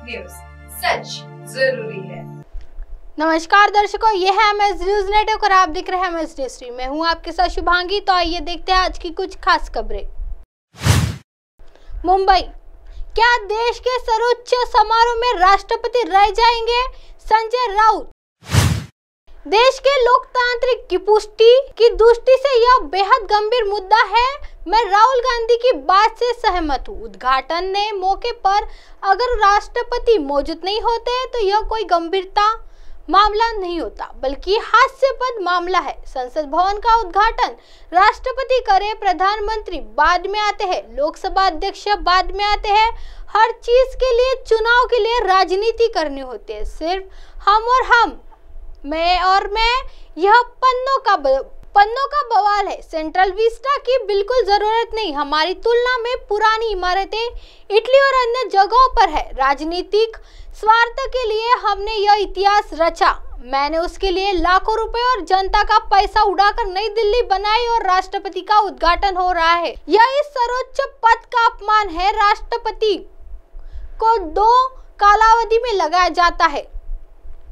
News, सच जरूरी है। नमस्कार दर्शकों, ये है एमएस न्यूज नेटवर्क और आप देख रहे हैं एमएस न्यूज स्ट्रीम। मैं हूं आपके साथ शुभांगी। तो आइए देखते हैं आज की कुछ खास खबरें। मुंबई, क्या देश के सर्वोच्च समारोह में राष्ट्रपति रह जाएंगे? संजय राउत। देश के लोकतांत्रिक की पुष्टि की दृष्टि से यह बेहद गंभीर मुद्दा है। मैं राहुल गांधी की बात से सहमत हूँ। उद्घाटन ने मौके पर अगर राष्ट्रपति मौजूद नहीं होते तो यह कोई गंभीरता मामला नहीं होता, बल्कि हास्यास्पद मामला है। संसद भवन का उद्घाटन राष्ट्रपति करे, प्रधानमंत्री बाद में आते हैं, लोकसभा अध्यक्ष बाद में आते हैं। हर चीज के लिए, चुनाव के लिए राजनीति करनी होती है। सिर्फ हम और हम, मैं और मैं, यह पन्नों का बवाल है। सेंट्रल विस्टा की बिल्कुल जरूरत नहीं। हमारी तुलना में पुरानी इमारतें इटली और अन्य जगहों पर है। राजनीतिक स्वार्थ के लिए हमने यह इतिहास रचा। मैंने उसके लिए लाखों रुपए और जनता का पैसा उड़ाकर नई दिल्ली बनाई और राष्ट्रपति का उद्घाटन हो रहा है। यह इस सर्वोच्च पद का अपमान है। राष्ट्रपति को 2 कालावधि में लगाया जाता है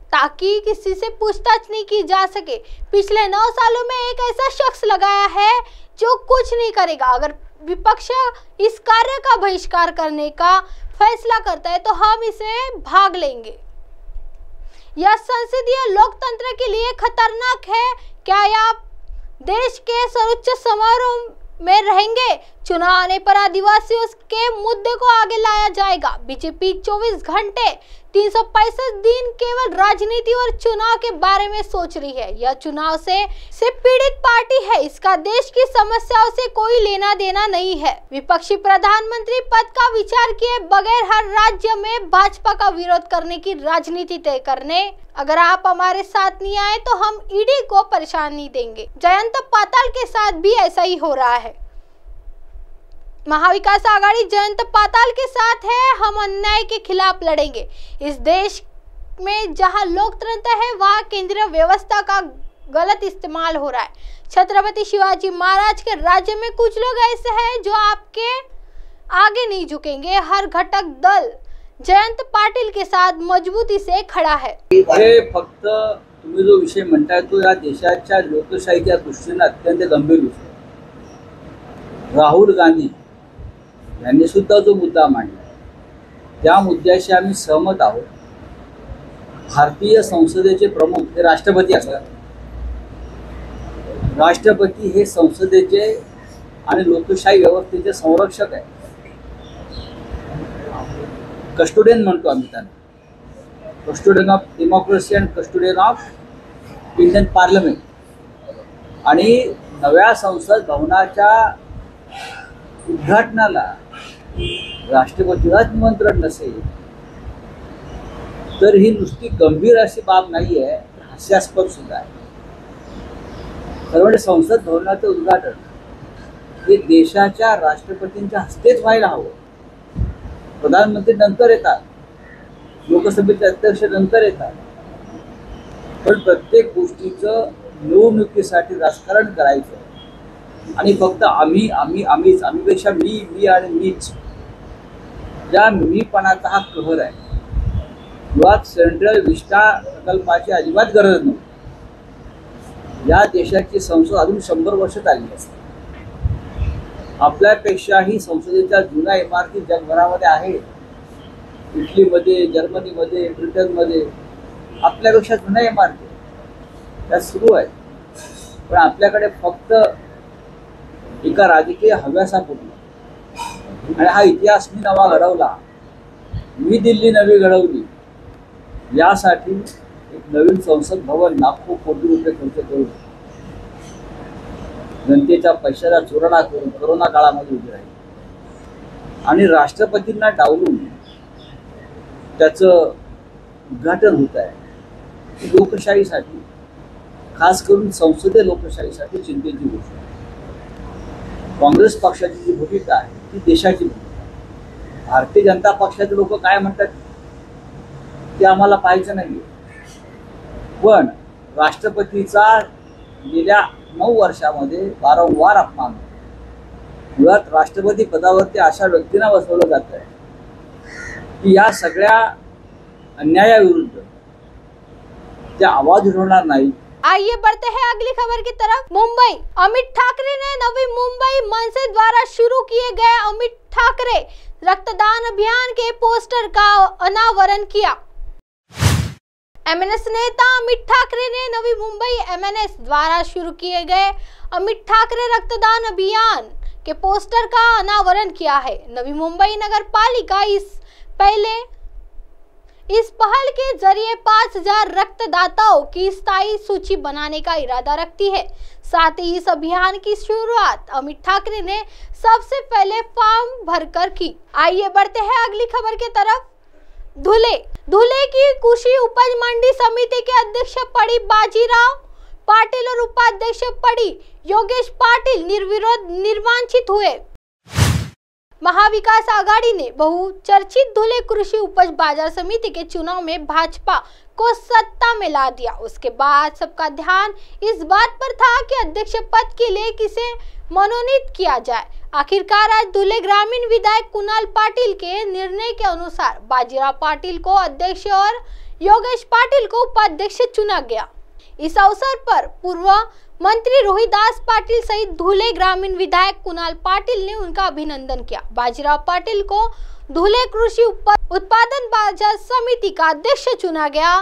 ताकि किसी से पूछताछ नहीं की जा सके। पिछले 9 सालों में एक ऐसा शख्स लगाया है जो कुछ नहीं करेगा। अगर विपक्ष इस कार्य का बहिष्कार करने का फैसला करता है तो हम इसे भाग लेंगे। यह संसदीय लोकतंत्र के लिए खतरनाक है। क्या आप देश के सर्वोच्च समारोह में रहेंगे? चुनाव आने पर आदिवासियों के मुद्दे को आगे लाया जाएगा। बीजेपी 24 घंटे 365 दिन केवल राजनीति और चुनाव के बारे में सोच रही है। यह चुनाव से पीड़ित पार्टी है। इसका देश की समस्याओं से कोई लेना देना नहीं है। विपक्षी प्रधानमंत्री पद का विचार किए बगैर हर राज्य में भाजपा का विरोध करने की राजनीति तय करने। अगर आप हमारे साथ नहीं आए तो हम ईडी को परेशानी देंगे। जयंत पाताल के साथ भी ऐसा ही हो रहा है। महाविकास आघाड़ी जयंत पाताल के साथ है। हम अन्याय के खिलाफ लड़ेंगे। इस देश में जहां लोकतंत्र है वहां केंद्रीय व्यवस्था का गलत इस्तेमाल हो रहा है। छत्रपति शिवाजी महाराज के राज्य में कुछ लोग ऐसे हैं जो आपके आगे नहीं झुकेंगे। हर घटक दल जयंत पाटील के साथ मजबूती से खड़ा है। हे फक्त तुम्ही जो विषय म्हणताय तो या देशाच्या लोकशाहीच्या दृष्टीने अत्यंत गंभीर विषय। राहुल गांधी यांनी सुद्धा जो मुद्दा मांडला त्या मुद्द्याशी आम्ही सहमत आहोत। भारतीय संसदेचे प्रमुख हे राष्ट्रपती असतात। राष्ट्रपती हे संसदेचे आणि लोकशाही व्यवस्थेचे संरक्षक आहेत। कस्टोडियन म्हणतो आम्ही त्यांना, custodian of democracy and custodian of Indian parliament. आणि नव्या संसद भवनाच्या उद्घाटनाला राष्ट्रपतीलाच निमंत्रण नसेल तर ही नुसती गंभीर अशी बाब नाही आहे, हास्यास्पद सुद्धा आहे। खरं म्हणजे संसद भवनाचं उद्घाटन हे देशाच्या राष्ट्रपतींच्या हस्तेच व्हायला हवं। प्रधानमंत्री नंतर येतात, लोकसभेचे अध्यक्ष नंतर येतात, पण प्रत्येक गोष्टीचं निवडणुकीसाठी राजकारण करायचं आणि फक्त आम्हीपेक्षा मी आणि मीच, या मीपणाचा हा कहर आहे। मुळात सेंट्रल विस्टा प्रकल्पाची अजिबात गरज नव्हती। या देशाची संसद अजून 100 वर्ष चालली असते। आपल्यापेक्षाही संसदेच्या जुन्या इमारती जगभरामध्ये आहेत। इटलीमध्ये, जर्मनीमध्ये, ब्रिटनमध्ये आपल्यापेक्षा जुन्या इमारती त्या सुरू आहेत। पण आपल्याकडे फक्त एका राजकीय हव्यासापोटी आणि हा इतिहास मी नवा घडवला, मी दिल्ली नवी घडवली, यासाठी एक नवीन संसद भवन लाखो कोटी रुपये खर्च करून जनतेच्या पैशाला चोरणा करून कोरोना काळामध्ये उभी राहिली आणि राष्ट्रपतींना डावलून त्याचं उद्घाटन होत आहे। लोकशाहीसाठी, खास करून संसदीय लोकशाहीसाठी चिंतेची गोष्ट आहे। काँग्रेस पक्षाची जी भूमिका आहे ती देशाची भूमिका आहे। भारतीय जनता पक्षाचे लोक काय म्हणतात ते आम्हाला पाहायचं नाही, पण राष्ट्रपतीचा गेल्या 9 वर्षामध्ये वारंवार अपमान होतो। मुळात राष्ट्रपती पदावरती अशा व्यक्तींना बसवलं जात आहे की या सगळ्या अन्यायाविरुद्ध जे आवाज उठवणार नाही. आइए बढ़ते हैं अगली खबर की तरफ. मुंबई. अमित ठाकरे ने नवी मुंबई मनसे द्वारा शुरू किए गए अमित ठाकरे रक्तदान अभियान के पोस्टर का अनावरण किया. एमएनएस नेता अमित ठाकरे ने नवी मुंबई एमएनएस द्वारा शुरू किए गए अमित ठाकरे रक्तदान अभियान के पोस्टर का अनावरण किया है. नवी मुंबई नगर पालिका इस पहल के जरिए 5000 रक्तदाताओं की स्थायी सूची बनाने का इरादा रखती है. साथ ही इस अभियान की शुरुआत अमित ठाकरे ने सबसे पहले फॉर्म भरकर की. आइए बढ़ते हैं अगली खबर की तरफ. धुले की कृषि उपज मंडी समिति के अध्यक्ष पड़ी बाजीराव पाटिल और उपाध्यक्ष पड़ी योगेश पाटिल निर्विरोध निर्वाचित हुए. महाविकास आघाड़ी ने बहुचर्चित धुले कृषि उपज बाजार समिति के चुनाव में भाजपा को सत्ता में ला दिया. उसके बाद सबका ध्यान इस बात पर था कि अध्यक्ष पद के लिए किसे मनोनीत किया जाए. आखिरकार आज धुले ग्रामीण विधायक कुणाल पाटिल के निर्णय के अनुसार बाजीराव पाटिल को अध्यक्ष और योगेश पाटिल को उपाध्यक्ष चुना गया. इस अवसर पर पूर्व मंत्री रोहिदास पाटिल सहित धुले ग्रामीण विधायक कुणाल पाटिल ने उनका अभिनंदन किया. बाजीराव पाटिल को धुले कृषि उत्पादन बाजार समिति का अध्यक्ष चुना गया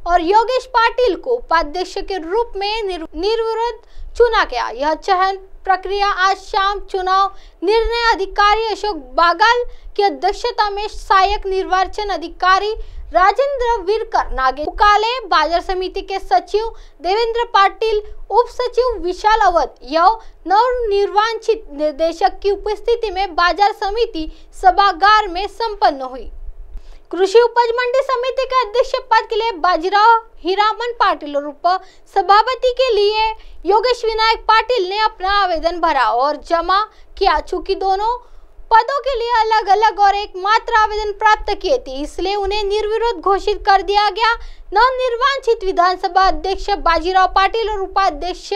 और योगेश पाटिल को उपाध्यक्ष के रूप में निर्विरोध चुना गया. यह चयन प्रक्रिया आज शाम चुनाव निर्णय अधिकारी अशोक बागल की अध्यक्षता में सहायक निर्वाचन अधिकारी राजेंद्र विरकर, नागेश उकाले, बाजार समिति के सचिव देवेंद्र पाटिल, उप सचिव विशाल अवध एवं नवनिर्वाचित निर्देशक की उपस्थिति में बाजार समिति सभागार में संपन्न हुई. कृषि उपज मंडी समिति के अध्यक्ष पद के लिए बाजीराव हीरामन पाटिल और उप सभापति के लिए योगेश विनायक पाटिल ने अपना आवेदन भरा और जमा किया. चूंकि दोनों पदों के लिए अलग अलग और एक मात्र आवेदन प्राप्त किए थे, इसलिए उन्हें निर्विरोध घोषित कर दिया गया. नवनिर्वाचित विधानसभा अध्यक्ष बाजीराव पाटिल और उपाध्यक्ष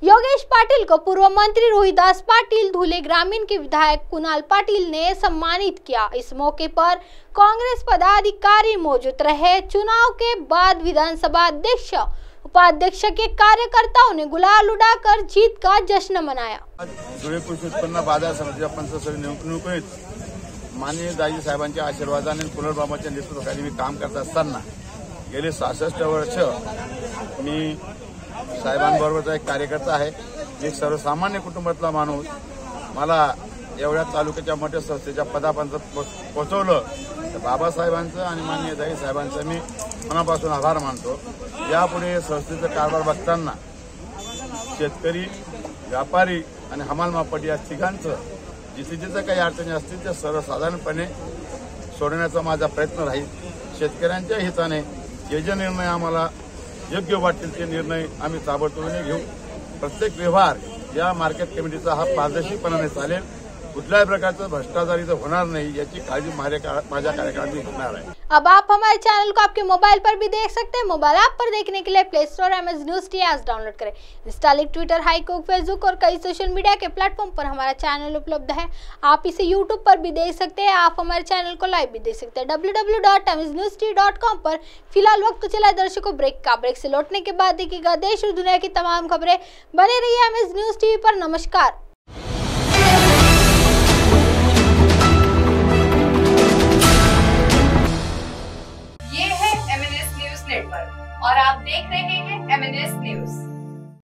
योगेश पाटिल को पूर्व मंत्री रोहिदास पाटिल, धुले ग्रामीण के विधायक कुणाल पाटिल ने सम्मानित किया. इस मौके पर कांग्रेस पदाधिकारी मौजूद रहे. चुनाव के बाद विधानसभा अध्यक्ष उपाध्यक्ष के कार्यकर्ताओं ने गुलाल उड़ाकर जीत का जश्न मनाया. धुळे कृषी उत्पन्न बाजार समितीच्या पंचायत निवडणुकीत माननीय दाजी साहेबांच्या आशीर्वादाने पुनर्बाबाच्या नेतृत्वाखाली मी काम करत असताना गेले 66 वर्ष मी साहेबांबरोबरचा एक कार्यकर्ता आहे. एक सर्वसामान्य कुटुंबातला माणूस मला एवढ्या तालुक्याच्या मोठ्या संस्थेच्या पदापर्यंत पोहोचवलं. तर बाबासाहेबांचं आणि माननीय दाई साहेबांचं मी मनापासून आभार मानतो. यापुढे संस्थेचा कारभार बघताना शेतकरी, व्यापारी आणि हमाल मापट या तिघांचं जिथे काही अडचणी असतील त्या सर्वसाधारणपणे सोडवण्याचा माझा प्रयत्न राहील. शेतकऱ्यांच्या हिताने जे निर्णय आम्हाला योग्य वाटतील ते निर्णय आम्ही ताबडतोबीने घेऊ. प्रत्येक व्यवहार या मार्केट कमिटीचा हा पारदर्शीपणाने चालेल. कुठल्याही प्रकारचा भ्रष्टाचार इथं होणार नाही याची काळजी माझ्या कार्यकाळात घेणार आहे. अब आप हमारे चैनल को आपके मोबाइल पर भी देख सकते हैं. मोबाइल ऐप पर देखने के लिए play store MS news T app download करें. इंस्टा, ट्विटर, हाईकुक, फेसबुक और कई सोशल मीडिया के प्लेटफॉर्म पर हमारा चैनल उपलब्ध है. आप इसे यूट्यूब पर भी देख सकते हैं. आप हमारे चैनल को लाइव भी देख सकते हैं www.msnewst.com पर. फिलहाल वक्त चला दर्शकों ब्रेक का. ब्रेक से लौटने के बाद देखिएगा देश और दुनिया की तमाम खबरें. बने रहिए एमएस न्यूज टीवी पर. नमस्कार. ये है MNS न्यूज नेटवर्क और आप देख रहे हैं MNS न्यूज.